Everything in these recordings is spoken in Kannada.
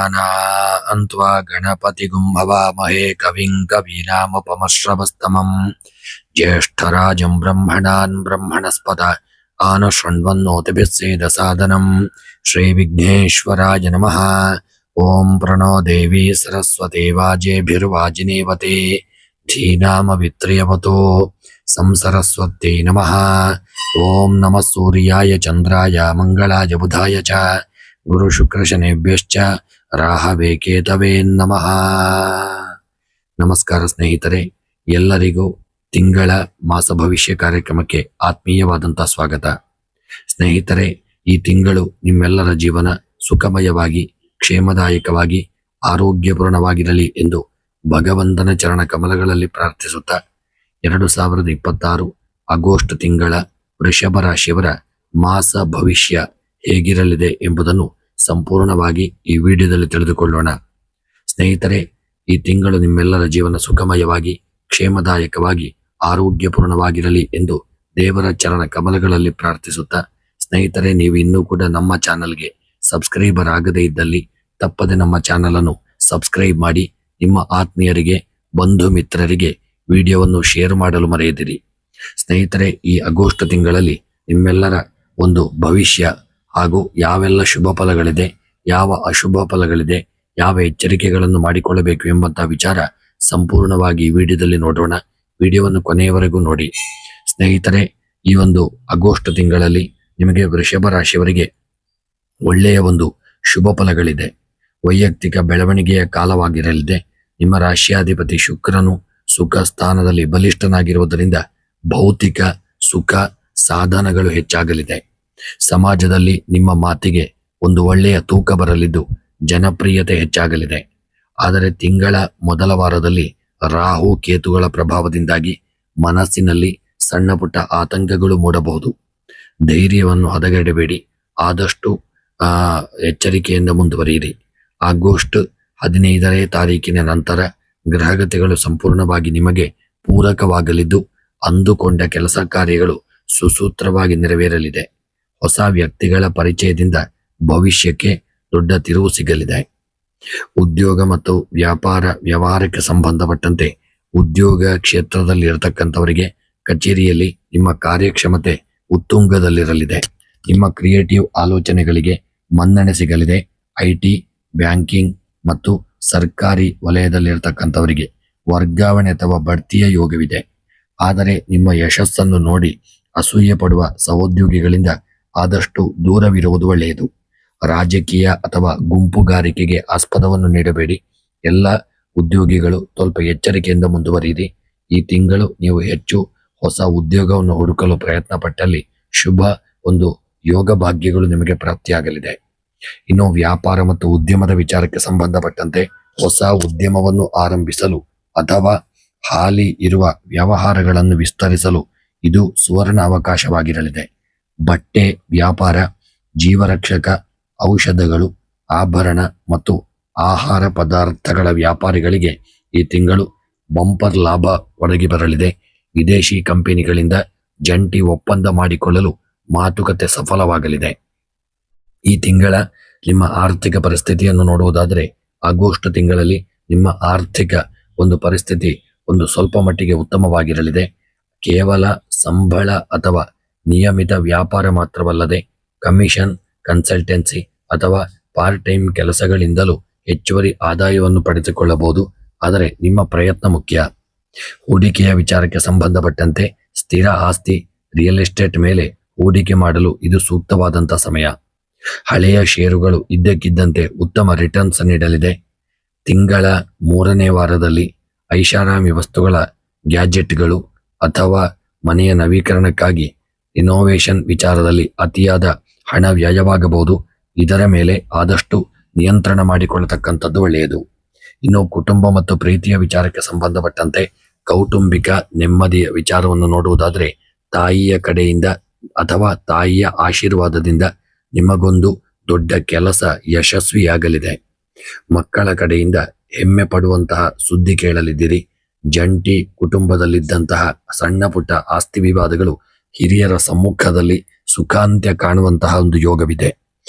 गणानान्त्वा गणपतिगुं हवामहे कविं कवीनामुपमश्रवस्तमम् ज्येष्ठराजं ब्रह्मणान् ब्रह्मणस्पत आनशृण्वन्नोतिभिस्सेदसादनम् श्रीविघ्नेश्वराय नमः। ॐ प्रणो देवी सरस्वती वाजेभिर्वाजिनीवती धीनामवित्र्यवतो संसरस्वत्यै नमः। ॐ नमः सूर्याय चन्द्राय मंगलाय बुधाय च गुरुशुक्रशनेभ्यश्च ರಾಹವೇ ಕೇತವೇ ನಮಃ. ನಮಸ್ಕಾರ ಸ್ನೇಹಿತರೆ, ಎಲ್ಲರಿಗೂ ತಿಂಗಳ ಮಾಸ ಭವಿಷ್ಯ ಕಾರ್ಯಕ್ರಮಕ್ಕೆ ಆತ್ಮೀಯವಾದಂಥ ಸ್ವಾಗತ. ಸ್ನೇಹಿತರೆ, ಈ ತಿಂಗಳು ನಿಮ್ಮೆಲ್ಲರ ಜೀವನ ಸುಖಮಯವಾಗಿ ಕ್ಷೇಮದಾಯಕವಾಗಿ ಆರೋಗ್ಯಪೂರ್ಣವಾಗಿರಲಿ ಎಂದು ಭಗವಂತನ ಚರಣ ಕಮಲಗಳಲ್ಲಿ ಪ್ರಾರ್ಥಿಸುತ್ತಾ 2026 ಆಗಸ್ಟ್ ತಿಂಗಳ ವೃಷಭ ರಾಶಿಯವರ ಮಾಸ ಭವಿಷ್ಯ ಹೇಗಿರಲಿದೆ ಎಂಬುದನ್ನು ಸಂಪೂರ್ಣವಾಗಿ ಈ ವಿಡಿಯೋದಲ್ಲಿ ತಿಳಿದುಕೊಳ್ಳೋಣ. ಸ್ನೇಹಿತರೆ, ಈ ತಿಂಗಳು ನಿಮ್ಮೆಲ್ಲರ ಜೀವನ ಸುಖಮಯವಾಗಿ ಕ್ಷೇಮದಾಯಕವಾಗಿ ಆರೋಗ್ಯಪೂರ್ಣವಾಗಿರಲಿ ಎಂದು ದೇವರ ಚರಣ ಕಮಲಗಳಲ್ಲಿ ಪ್ರಾರ್ಥಿಸುತ್ತಾ, ಸ್ನೇಹಿತರೆ, ನೀವು ಇನ್ನೂ ಕೂಡ ನಮ್ಮ ಚಾನಲ್ಗೆ ಸಬ್ಸ್ಕ್ರೈಬರ್ ಆಗದೇ ಇದ್ದಲ್ಲಿ ತಪ್ಪದೆ ನಮ್ಮ ಚಾನಲ್ ಅನ್ನು ಸಬ್ಸ್ಕ್ರೈಬ್ ಮಾಡಿ ನಿಮ್ಮ ಆತ್ಮೀಯರಿಗೆ ಬಂಧು ಮಿತ್ರರಿಗೆ ವಿಡಿಯೋವನ್ನು ಶೇರ್ ಮಾಡಲು ಮರೆಯದಿರಿ. ಸ್ನೇಹಿತರೆ, ಈ ಆಗಸ್ಟ್ ತಿಂಗಳಲ್ಲಿ ನಿಮ್ಮೆಲ್ಲರ ಒಂದು ಭವಿಷ್ಯ ಹಾಗೂ ಯಾವೆಲ್ಲ ಶುಭ ಫಲಗಳಿದೆ, ಯಾವ ಅಶುಭ ಫಲಗಳಿದೆ, ಯಾವ ಎಚ್ಚರಿಕೆಗಳನ್ನು ಮಾಡಿಕೊಳ್ಳಬೇಕು ಎಂಬಂತಹ ವಿಚಾರ ಸಂಪೂರ್ಣವಾಗಿ ಈ ವಿಡಿಯೋದಲ್ಲಿ ನೋಡೋಣ. ವಿಡಿಯೋವನ್ನು ಕೊನೆಯವರೆಗೂ ನೋಡಿ. ಸ್ನೇಹಿತರೆ, ಈ ಒಂದು ಆಗಸ್ಟ್ ತಿಂಗಳಲ್ಲಿ ನಿಮಗೆ ವೃಷಭ ರಾಶಿಯವರಿಗೆ ಒಳ್ಳೆಯ ಒಂದು ಶುಭ ಫಲಗಳಿದೆ. ವೈಯಕ್ತಿಕ ಬೆಳವಣಿಗೆಯ ಕಾಲವಾಗಿರಲಿದೆ. ನಿಮ್ಮ ರಾಶಿಯಾಧಿಪತಿ ಶುಕ್ರನು ಸುಖ ಸ್ಥಾನದಲ್ಲಿ ಬಲಿಷ್ಠನಾಗಿರುವುದರಿಂದ ಭೌತಿಕ ಸುಖ ಸಾಧನಗಳು ಹೆಚ್ಚಾಗಲಿದೆ. ಸಮಾಜದಲ್ಲಿ ನಿಮ್ಮ ಮಾತಿಗೆ ಒಂದು ಒಳ್ಳೆಯ ತೂಕ ಬರಲಿದ್ದು ಜನಪ್ರಿಯತೆ ಹೆಚ್ಚಾಗಲಿದೆ. ಆದರೆ ತಿಂಗಳ ಮೊದಲ ವಾರದಲ್ಲಿ ರಾಹು ಕೇತುಗಳ ಪ್ರಭಾವದಿಂದಾಗಿ ಮನಸ್ಸಿನಲ್ಲಿ ಸಣ್ಣ ಪುಟ್ಟ ಆತಂಕಗಳು ಮೂಡಬಹುದು. ಧೈರ್ಯವನ್ನು ಹದಗೆಡಬೇಡಿ, ಆದಷ್ಟು ಎಚ್ಚರಿಕೆಯಿಂದ ಮುಂದುವರಿಯಿರಿ. ಆಗಸ್ಟ್ 15ನೇ ತಾರೀಕಿನ ನಂತರ ಗ್ರಹಗತಿಗಳು ಸಂಪೂರ್ಣವಾಗಿ ನಿಮಗೆ ಪೂರಕವಾಗಲಿದ್ದು ಅಂದುಕೊಂಡ ಕೆಲಸ ಕಾರ್ಯಗಳು ಸುಸೂತ್ರವಾಗಿ ನೆರವೇರಲಿದೆ. ಹೊಸ ವ್ಯಕ್ತಿಗಳ ಪರಿಚಯದಿಂದ ಭವಿಷ್ಯಕ್ಕೆ ದೊಡ್ಡ ತಿರುವು ಸಿಗಲಿದೆ. ಉದ್ಯೋಗ ಮತ್ತು ವ್ಯವಹಾರಕ್ಕೆ ಸಂಬಂಧಪಟ್ಟಂತೆ ಉದ್ಯೋಗ ಕ್ಷೇತ್ರದಲ್ಲಿ ಇರತಕ್ಕಂಥವರಿಗೆ ಕಚೇರಿಯಲ್ಲಿ ನಿಮ್ಮ ಕಾರ್ಯಕ್ಷಮತೆ ಉತ್ತುಂಗದಲ್ಲಿರಲಿದೆ. ನಿಮ್ಮ ಕ್ರಿಯೇಟಿವ್ ಆಲೋಚನೆಗಳಿಗೆ ಮನ್ನಣೆ ಸಿಗಲಿದೆ. ಐಟಿ, ಬ್ಯಾಂಕಿಂಗ್ ಮತ್ತು ಸರ್ಕಾರಿ ವಲಯದಲ್ಲಿರತಕ್ಕಂಥವರಿಗೆ ವರ್ಗಾವಣೆ ಅಥವಾ ಬಡ್ತಿಯ ಯೋಗವಿದೆ. ಆದರೆ ನಿಮ್ಮ ಯಶಸ್ಸನ್ನು ನೋಡಿ ಅಸೂಯೆ ಪಡುವ ಸಹೋದ್ಯೋಗಿಗಳಿಂದ ಆದಷ್ಟು ದೂರವಿರುವುದು ಒಳ್ಳೆಯದು. ರಾಜಕೀಯ ಅಥವಾ ಗುಂಪುಗಾರಿಕೆಗೆ ಆಸ್ಪದವನ್ನು ನೀಡಬೇಡಿ. ಎಲ್ಲ ಉದ್ಯೋಗಿಗಳು ಸ್ವಲ್ಪ ಎಚ್ಚರಿಕೆಯಿಂದ ಮುಂದುವರಿಯಿರಿ. ಈ ತಿಂಗಳು ನೀವು ಹೆಚ್ಚು ಹೊಸ ಉದ್ಯೋಗವನ್ನು ಹುಡುಕಲು ಪ್ರಯತ್ನ ಪಟ್ಟಲ್ಲಿ ಶುಭ ಒಂದು ಯೋಗ ಭಾಗ್ಯಗಳು ನಿಮಗೆ ಪ್ರಾಪ್ತಿಯಾಗಲಿದೆ. ಇನ್ನು ವ್ಯಾಪಾರ ಮತ್ತು ಉದ್ಯಮದ ವಿಚಾರಕ್ಕೆ ಸಂಬಂಧಪಟ್ಟಂತೆ ಹೊಸ ಉದ್ಯಮವನ್ನು ಆರಂಭಿಸಲು ಅಥವಾ ಹಾಲಿ ಇರುವ ವ್ಯವಹಾರಗಳನ್ನು ವಿಸ್ತರಿಸಲು ಇದು ಸುವರ್ಣ ಅವಕಾಶವಾಗಿರಲಿದೆ. ಬಟ್ಟೆ ವ್ಯಾಪಾರ, ಜೀವರಕ್ಷಕ, ಔಷಧಗಳು, ಆಭರಣ ಮತ್ತು ಆಹಾರ ಪದಾರ್ಥಗಳ ವ್ಯಾಪಾರಿಗಳಿಗೆ ಈ ತಿಂಗಳು ಬಂಪರ್ ಲಾಭ ಒದಗಿ ಬರಲಿದೆ. ವಿದೇಶಿ ಕಂಪನಿಗಳಿಂದ ಜಂಟಿ ಒಪ್ಪಂದ ಮಾಡಿಕೊಳ್ಳಲು ಮಾತುಕತೆ ಸಫಲವಾಗಲಿದೆ. ಈ ತಿಂಗಳ ನಿಮ್ಮ ಆರ್ಥಿಕ ಪರಿಸ್ಥಿತಿಯನ್ನು ನೋಡುವುದಾದರೆ ಆಗಸ್ಟ್ ತಿಂಗಳಲ್ಲಿ ನಿಮ್ಮ ಆರ್ಥಿಕ ಒಂದು ಪರಿಸ್ಥಿತಿ ಒಂದು ಸ್ವಲ್ಪ ಮಟ್ಟಿಗೆ ಉತ್ತಮವಾಗಿರಲಿದೆ. ಕೇವಲ ಸಂಬಳ ಅಥವಾ ನಿಯಮಿತ ವ್ಯಾಪಾರ ಮಾತ್ರವಲ್ಲದೆ ಕಮಿಷನ್, ಕನ್ಸಲ್ಟೆನ್ಸಿ ಅಥವಾ ಪಾರ್ಟ್ ಟೈಮ್ ಕೆಲಸಗಳಿಂದಲೂ ಹೆಚ್ಚುವರಿ ಆದಾಯವನ್ನು ಪಡೆದುಕೊಳ್ಳಬಹುದು. ಆದರೆ ನಿಮ್ಮ ಪ್ರಯತ್ನ ಮುಖ್ಯ. ಹೂಡಿಕೆಯ ವಿಚಾರಕ್ಕೆ ಸಂಬಂಧಪಟ್ಟಂತೆ ಸ್ಥಿರ ಆಸ್ತಿ, ರಿಯಲ್ ಎಸ್ಟೇಟ್ ಮೇಲೆ ಹೂಡಿಕೆ ಮಾಡಲು ಇದು ಸೂಕ್ತವಾದಂಥ ಸಮಯ. ಹಳೆಯ ಷೇರುಗಳು ಇದ್ದಕ್ಕಿದ್ದಂತೆ ಉತ್ತಮ ರಿಟರ್ನ್ಸ್ ನೀಡಲಿದೆ. ತಿಂಗಳ 3ನೇ ವಾರದಲ್ಲಿ ಐಷಾರಾಮಿ ವಸ್ತುಗಳ, ಗ್ಯಾಜೆಟ್ಗಳು ಅಥವಾ ಮನೆಯ ನವೀಕರಣಕ್ಕಾಗಿ ಇನೋವೇಷನ್ ವಿಚಾರದಲ್ಲಿ ಅತಿಯಾದ ಹಣ ವ್ಯಯವಾಗಬಹುದು. ಇದರ ಮೇಲೆ ಆದಷ್ಟು ನಿಯಂತ್ರಣ ಮಾಡಿಕೊಳ್ಳತಕ್ಕಂಥದ್ದು ಒಳ್ಳೆಯದು. ಇನ್ನು ಕುಟುಂಬ ಮತ್ತು ಪ್ರೀತಿಯ ವಿಚಾರಕ್ಕೆ ಸಂಬಂಧಪಟ್ಟಂತೆ ಕೌಟುಂಬಿಕ ನೆಮ್ಮದಿಯ ವಿಚಾರವನ್ನು ನೋಡುವುದಾದರೆ ತಾಯಿಯ ಕಡೆಯಿಂದ ಅಥವಾ ತಾಯಿಯ ಆಶೀರ್ವಾದದಿಂದ ನಿಮಗೊಂದು ದೊಡ್ಡ ಕೆಲಸ ಯಶಸ್ವಿಯಾಗಲಿದೆ. ಮಕ್ಕಳ ಕಡೆಯಿಂದ ಹೆಮ್ಮೆ ಪಡುವಂತಹ ಸುದ್ದಿ ಕೇಳಲಿದ್ದೀರಿ. ಜಂಟಿ ಕುಟುಂಬದಲ್ಲಿದ್ದಂತಹ ಸಣ್ಣ ಪುಟ್ಟ ಆಸ್ತಿ ವಿವಾದಗಳು ಹಿರಿಯರ ಸಮ್ಮುಖದಲ್ಲಿ ಸುಖಾಂತ್ಯ ಕಾಣುವಂತಹ ಒಂದು ಯೋಗವಿದೆ.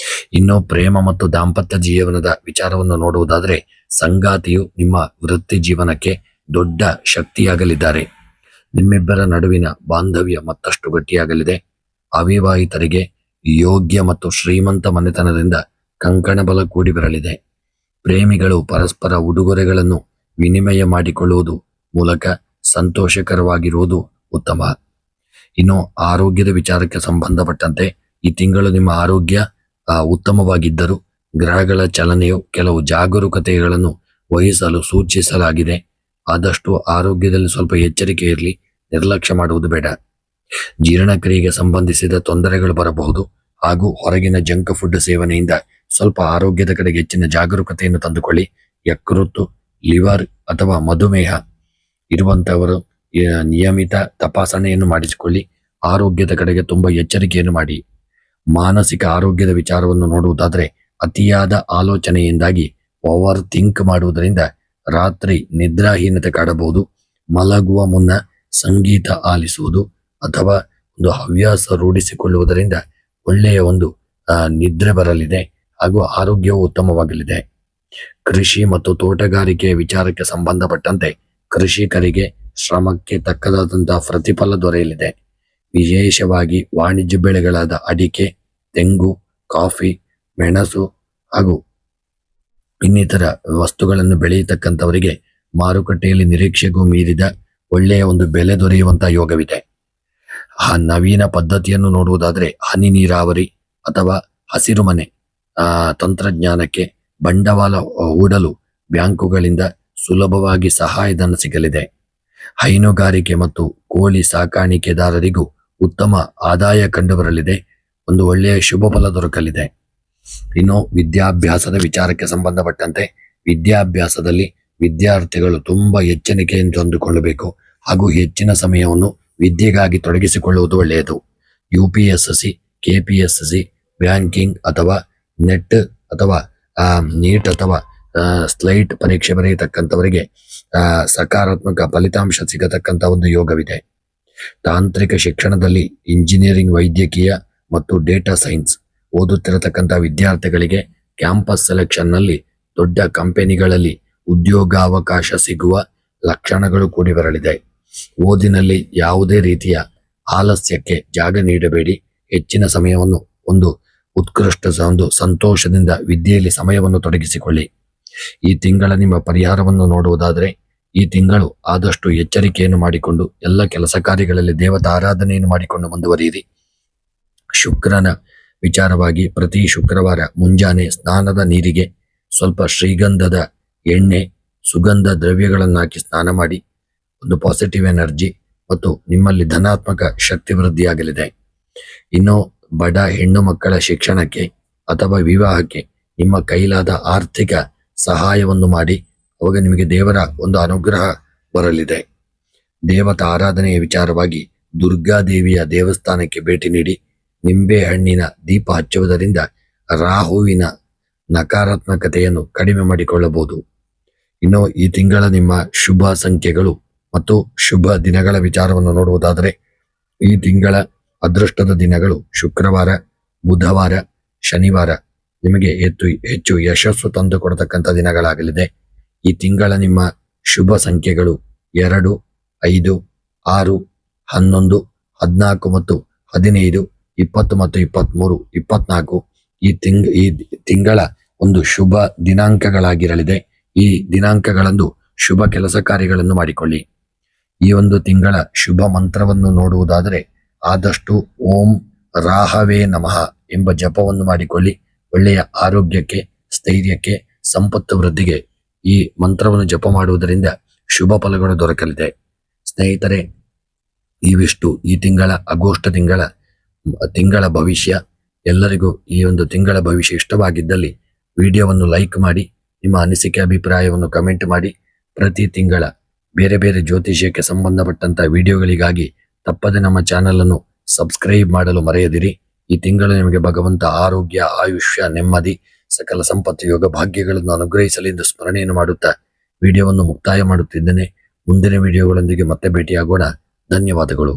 ಇನ್ನು ಪ್ರೇಮ ಮತ್ತು ದಾಂಪತ್ಯ ಜೀವನದ ವಿಚಾರವನ್ನು ನೋಡುವುದಾದರೆ ಸಂಗಾತಿಯು ನಿಮ್ಮ ವೃತ್ತಿ ಜೀವನಕ್ಕೆ ದೊಡ್ಡ ಶಕ್ತಿಯಾಗಲಿದ್ದಾರೆ. ನಿಮ್ಮಿಬ್ಬರ ನಡುವಿನ ಬಾಂಧವ್ಯ ಮತ್ತಷ್ಟು ಗಟ್ಟಿಯಾಗಲಿದೆ. ಅವಿವಾಹಿತರಿಗೆ ಯೋಗ್ಯ ಮತ್ತು ಶ್ರೀಮಂತ ಮನೆತನದಿಂದ ಕಂಕಣ ಬಲ ಕೂಡಿ ಬರಲಿದೆ. ಪ್ರೇಮಿಗಳು ಪರಸ್ಪರ ಉಡುಗೊರೆಗಳನ್ನು ವಿನಿಮಯ ಮಾಡಿಕೊಳ್ಳುವುದು ಮೂಲಕ ಸಂತೋಷಕರವಾಗಿರುವುದು ಉತ್ತಮ. ಇನ್ನು ಆರೋಗ್ಯದ ವಿಚಾರಕ್ಕೆ ಸಂಬಂಧಪಟ್ಟಂತೆ ಈ ತಿಂಗಳು ನಿಮ್ಮ ಆರೋಗ್ಯ ಉತ್ತಮವಾಗಿದ್ದರೂ ಗ್ರಹಗಳ ಚಲನೆಯು ಕೆಲವು ಜಾಗರೂಕತೆಗಳನ್ನು ವಹಿಸಲು ಸೂಚಿಸಲಾಗಿದೆ. ಆದಷ್ಟು ಆರೋಗ್ಯದಲ್ಲಿ ಸ್ವಲ್ಪ ಎಚ್ಚರಿಕೆ ಇರಲಿ, ನಿರ್ಲಕ್ಷ್ಯ ಮಾಡುವುದು ಬೇಡ. ಜೀರ್ಣಕ್ರಿಯೆಗೆ ಸಂಬಂಧಿಸಿದ ತೊಂದರೆಗಳು ಬರಬಹುದು ಹಾಗೂ ಹೊರಗಿನ ಜಂಕ್ ಫುಡ್ ಸೇವನೆಯಿಂದ ಸ್ವಲ್ಪ ಆರೋಗ್ಯದ ಕಡೆಗೆ ಹೆಚ್ಚಿನ ಜಾಗರೂಕತೆಯನ್ನು ತಂದುಕೊಳ್ಳಿ. ಯಕೃತ್ತು, ಲಿವರ್ ಅಥವಾ ಮಧುಮೇಹ ಇರುವಂತವರು ನಿಯಮಿತ ತಪಾಸಣೆಯನ್ನು ಮಾಡಿಸಿಕೊಳ್ಳಿ. ಆರೋಗ್ಯದ ಕಡೆಗೆ ತುಂಬಾ ಎಚ್ಚರಿಕೆಯನ್ನು ಮಾಡಿ. ಮಾನಸಿಕ ಆರೋಗ್ಯದ ವಿಚಾರವನ್ನು ನೋಡುವುದಾದರೆ ಅತಿಯಾದ ಆಲೋಚನೆಯಿಂದಾಗಿ ಓವರ್ ಥಿಂಕ್ ಮಾಡುವುದರಿಂದ ರಾತ್ರಿ ನಿದ್ರಾಹೀನತೆ ಕಾಡಬಹುದು. ಮಲಗುವ ಮುನ್ನ ಸಂಗೀತ ಆಲಿಸುವುದು ಅಥವಾ ಒಂದು ಹವ್ಯಾಸ ರೂಢಿಸಿಕೊಳ್ಳುವುದರಿಂದ ಒಳ್ಳೆಯ ಒಂದು ನಿದ್ರೆ ಬರಲಿದೆ ಹಾಗೂ ಆರೋಗ್ಯವು ಉತ್ತಮವಾಗಲಿದೆ. ಕೃಷಿ ಮತ್ತು ತೋಟಗಾರಿಕೆಯ ವಿಚಾರಕ್ಕೆ ಸಂಬಂಧಪಟ್ಟಂತೆ ಕೃಷಿಕರಿಗೆ ಶ್ರಮಕ್ಕೆ ತಕ್ಕದಾದಂತಹ ಪ್ರತಿಫಲ ದೊರೆಯಲಿದೆ. ವಿಶೇಷವಾಗಿ ವಾಣಿಜ್ಯ ಬೆಳೆಗಳಾದ ಅಡಿಕೆ, ತೆಂಗು, ಕಾಫಿ, ಮೆಣಸು ಹಾಗೂ ಇನ್ನಿತರ ವಸ್ತುಗಳನ್ನು ಬೆಳೆಯತಕ್ಕಂಥವರಿಗೆ ಮಾರುಕಟ್ಟೆಯಲ್ಲಿ ನಿರೀಕ್ಷೆಗೂ ಮೀರಿದ ಒಳ್ಳೆಯ ಒಂದು ಬೆಲೆ ದೊರೆಯುವಂತಹ ಯೋಗವಿದೆ. ನವೀನ ಪದ್ಧತಿಯನ್ನು ನೋಡುವುದಾದರೆ ಹನಿ ನೀರಾವರಿ ಅಥವಾ ಹಸಿರು ಮನೆ ತಂತ್ರಜ್ಞಾನಕ್ಕೆ ಬಂಡವಾಳ ಹೂಡಲು ಬ್ಯಾಂಕುಗಳಿಂದ ಸುಲಭವಾಗಿ ಸಹಾಯಧನ ಸಿಗಲಿದೆ. ಹೈನುಗಾರಿಕೆ ಮತ್ತು ಕೋಳಿ ಸಾಕಾಣಿಕೆದಾರರಿಗೂ ಉತ್ತಮ ಆದಾಯ ಕಂಡುಬರಲಿದೆ. ಒಂದು ಒಳ್ಳೆಯ ಶುಭ ಫಲ ದೊರಕಲಿದೆ. ಇನ್ನು ವಿದ್ಯಾಭ್ಯಾಸದ ವಿಚಾರಕ್ಕೆ ಸಂಬಂಧಪಟ್ಟಂತೆ ವಿದ್ಯಾಭ್ಯಾಸದಲ್ಲಿ ವಿದ್ಯಾರ್ಥಿಗಳು ತುಂಬಾ ಎಚ್ಚರಿಕೆಯನ್ನು ತಂದುಕೊಳ್ಳಬೇಕು ಹಾಗೂ ಹೆಚ್ಚಿನ ಸಮಯವನ್ನು ವಿದ್ಯೆಗಾಗಿ ತೊಡಗಿಸಿಕೊಳ್ಳುವುದು ಒಳ್ಳೆಯದು. UPSC, KPSC, ಬ್ಯಾಂಕಿಂಗ್ ಅಥವಾ ನೆಟ್ ಅಥವಾ ನೀಟ್ ಅಥವಾ ಸ್ಲೈಟ್ ಪರೀಕ್ಷೆ ಬರೆಯತಕ್ಕಂಥವರಿಗೆ ಸಕಾರಾತ್ಮಕ ಫಲಿತಾಂಶ ಸಿಗತಕ್ಕಂಥ ಒಂದು ಯೋಗವಿದೆ. ತಾಂತ್ರಿಕ ಶಿಕ್ಷಣದಲ್ಲಿ ಇಂಜಿನಿಯರಿಂಗ್, ವೈದ್ಯಕೀಯ ಮತ್ತು ಡೇಟಾ ಸೈನ್ಸ್ ಓದುತ್ತಿರತಕ್ಕಂಥ ವಿದ್ಯಾರ್ಥಿಗಳಿಗೆ ಕ್ಯಾಂಪಸ್ ಸೆಲೆಕ್ಷನ್ನಲ್ಲಿ ದೊಡ್ಡ ಕಂಪನಿಗಳಲ್ಲಿ ಉದ್ಯೋಗಾವಕಾಶ ಸಿಗುವ ಲಕ್ಷಣಗಳು ಕೂಡಿ ಬರಲಿದೆ. ಓದಿನಲ್ಲಿ ಯಾವುದೇ ರೀತಿಯ ಆಲಸ್ಯಕ್ಕೆ ಜಾಗ ನೀಡಬೇಡಿ. ಹೆಚ್ಚಿನ ಸಮಯವನ್ನು ಒಂದು ಉತ್ಕೃಷ್ಟ ಒಂದು ಸಂತೋಷದಿಂದ ವಿದ್ಯೆಯಲ್ಲಿ ಸಮಯವನ್ನು ತೊಡಗಿಸಿಕೊಳ್ಳಿ. ಈ ತಿಂಗಳ ನಿಮ್ಮ ಪರಿಹಾರವನ್ನು ನೋಡುವುದಾದರೆ ಈ ತಿಂಗಳು ಆದಷ್ಟು ಎಚ್ಚರಿಕೆಯನ್ನು ಮಾಡಿಕೊಂಡು ಎಲ್ಲ ಕೆಲಸ ಕಾರ್ಯಗಳಲ್ಲಿ ದೇವತಾ ಆರಾಧನೆಯನ್ನು ಮಾಡಿಕೊಂಡು ಮುಂದುವರಿಯಿರಿ. ಶುಕ್ರನ ವಿಚಾರವಾಗಿ ಪ್ರತಿ ಶುಕ್ರವಾರ ಮುಂಜಾನೆ ಸ್ನಾನದ ನೀರಿಗೆ ಸ್ವಲ್ಪ ಶ್ರೀಗಂಧದ ಎಣ್ಣೆ, ಸುಗಂಧ ದ್ರವ್ಯಗಳನ್ನು ಹಾಕಿ ಸ್ನಾನ ಮಾಡಿ. ಒಂದು ಪಾಸಿಟಿವ್ ಎನರ್ಜಿ ಮತ್ತು ನಿಮ್ಮಲ್ಲಿ ಧನಾತ್ಮಕ ಶಕ್ತಿ ವೃದ್ಧಿಯಾಗಲಿದೆ. ಇನ್ನು ಬಡ ಹೆಣ್ಣು ಮಕ್ಕಳ ಶಿಕ್ಷಣಕ್ಕೆ ಅಥವಾ ವಿವಾಹಕ್ಕೆ ನಿಮ್ಮ ಕೈಲಾದ ಆರ್ಥಿಕ ಸಹಾಯವನ್ನು ಮಾಡಿ. ಅವಾಗ ನಿಮಗೆ ದೇವರ ಒಂದು ಅನುಗ್ರಹ ಬರಲಿದೆ. ದೇವತಾ ಆರಾಧನೆಯ ವಿಚಾರವಾಗಿ ದುರ್ಗಾದೇವಿಯ ದೇವಸ್ಥಾನಕ್ಕೆ ಭೇಟಿ ನೀಡಿ ನಿಂಬೆ ಹಣ್ಣಿನ ದೀಪ ಹಚ್ಚುವುದರಿಂದ ರಾಹುವಿನ ನಕಾರಾತ್ಮಕತೆಯನ್ನು ಕಡಿಮೆ ಮಾಡಿಕೊಳ್ಳಬಹುದು. ಇನ್ನು ಈ ತಿಂಗಳ ನಿಮ್ಮ ಶುಭ ಸಂಖ್ಯೆಗಳು ಮತ್ತು ಶುಭ ದಿನಗಳ ವಿಚಾರವನ್ನು ನೋಡುವುದಾದರೆ ಈ ತಿಂಗಳ ಅದೃಷ್ಟದ ದಿನಗಳು ಶುಕ್ರವಾರ, ಬುಧವಾರ, ಶನಿವಾರ ನಿಮಗೆ ಹೆಚ್ಚು ಯಶಸ್ಸು ತಂದು ಕೊಡತಕ್ಕಂಥ ದಿನಗಳಾಗಲಿದೆ. ಈ ತಿಂಗಳ ನಿಮ್ಮ ಶುಭ ಸಂಖ್ಯೆಗಳು 2, 5, 6, 11, 14 ಮತ್ತು 15, 20 ಮತ್ತು 23, 24 ಈ ತಿಂಗಳ ಒಂದು ಶುಭ ದಿನಾಂಕಗಳಾಗಿರಲಿದೆ. ಈ ದಿನಾಂಕಗಳಂದು ಶುಭ ಕೆಲಸ ಕಾರ್ಯಗಳನ್ನು ಮಾಡಿಕೊಳ್ಳಿ. ಈ ಒಂದು ತಿಂಗಳ ಶುಭ ಮಂತ್ರವನ್ನು ನೋಡುವುದಾದರೆ ಆದಷ್ಟು ಓಂ ರಾಹವೇ ನಮಃ ಎಂಬ ಜಪವನ್ನು ಮಾಡಿಕೊಳ್ಳಿ. ಒಳ್ಳೆಯ ಆರೋಗ್ಯಕ್ಕೆ, ಸ್ಥೈರ್ಯಕ್ಕೆ, ಸಂಪತ್ತು ವೃದ್ಧಿಗೆ ಈ ಮಂತ್ರವನ್ನು ಜಪ ಮಾಡುವುದರಿಂದ ಶುಭ ಫಲಗಳು ದೊರಕಲಿದೆ. ಸ್ನೇಹಿತರೆ, ಇವಿಷ್ಟು ಈ ತಿಂಗಳ ಆಗಸ್ಟ್ ತಿಂಗಳ ಭವಿಷ್ಯ. ಎಲ್ಲರಿಗೂ ಈ ಒಂದು ತಿಂಗಳ ಭವಿಷ್ಯ ಇಷ್ಟವಾಗಿದ್ದಲ್ಲಿ ವಿಡಿಯೋವನ್ನು ಲೈಕ್ ಮಾಡಿ, ನಿಮ್ಮ ಅನಿಸಿಕೆ ಅಭಿಪ್ರಾಯವನ್ನು ಕಮೆಂಟ್ ಮಾಡಿ. ಪ್ರತಿ ತಿಂಗಳ ಬೇರೆ ಬೇರೆ ಜ್ಯೋತಿಷ್ಯಕ್ಕೆ ಸಂಬಂಧಪಟ್ಟಂತ ವಿಡಿಯೋಗಳಿಗಾಗಿ ತಪ್ಪದೆ ನಮ್ಮ ಚಾನೆಲ್ ಅನ್ನು ಸಬ್ಸ್ಕ್ರೈಬ್ ಮಾಡಲು ಮರೆಯದಿರಿ. ಈ ತಿಂಗಳು ನಿಮಗೆ ಭಗವಂತ ಆರೋಗ್ಯ, ಆಯುಷ್ಯ, ನೆಮ್ಮದಿ, ಸಕಲ ಸಂಪತ್ತು, ಯೋಗ ಭಾಗ್ಯಗಳನ್ನು ಅನುಗ್ರಹಿಸಲಿ ಎಂದು ಸ್ಮರಣೆಯನ್ನು ಮಾಡುತ್ತಾ ವಿಡಿಯೋವನ್ನು ಮುಕ್ತಾಯ ಮಾಡುತ್ತಿದ್ದೇನೆ. ಮುಂದಿನ ವಿಡಿಯೋಗಳೊಂದಿಗೆ ಮತ್ತೆ ಭೇಟಿಯಾಗೋಣ. ಧನ್ಯವಾದಗಳು.